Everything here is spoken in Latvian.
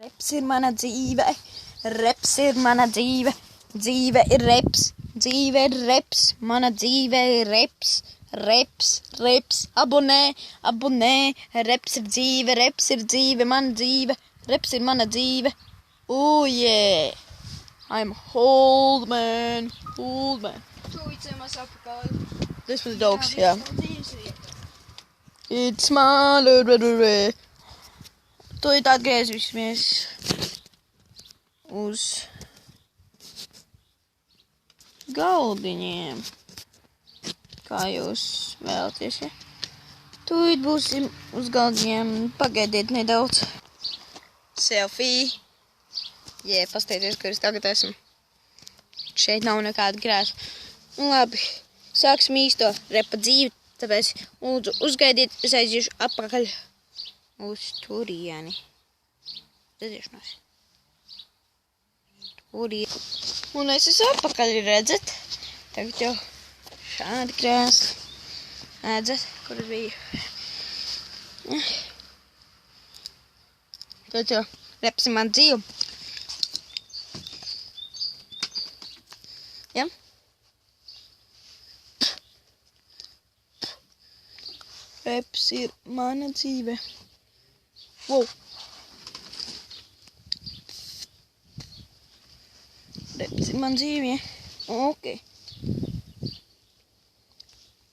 Reps ir mana dzīve, reps ir mana dzīve, dzīve ir reps, dzīve ir reps, mana dzīve ir reps, reps, reps, abonē, abonē, reps ir dzīve, mana dzīve, reps ir mana dzīve, oh yeah, I'm old man, old man. This was dogs, yeah. It's my Tūlīt atgriezīsimies uz galdiņiem, kā jūs vēlaties, ja? Tūlīt būsim uz galdiņiem, pagaidiet nedaudz. Selfie. Jē, pasteidzies, kur es tagad esmu. Šeit nav nekāda krēsla. Nu labi, sāksim īsto repa dzīvi, tāpēc lūdzu uzgaidiet, es aiziešu atpakaļ. Uz turieni. Redzēšanos. Turieni. Un es esmu atpakaļ, redzat? Tagad jau šādi krēsli. Redzat, kur es biju. Tad jau reps ir man dzīve. Ja? Reps ir mana dzīve. Wow. Reps ir man dzīve, ja? Ok.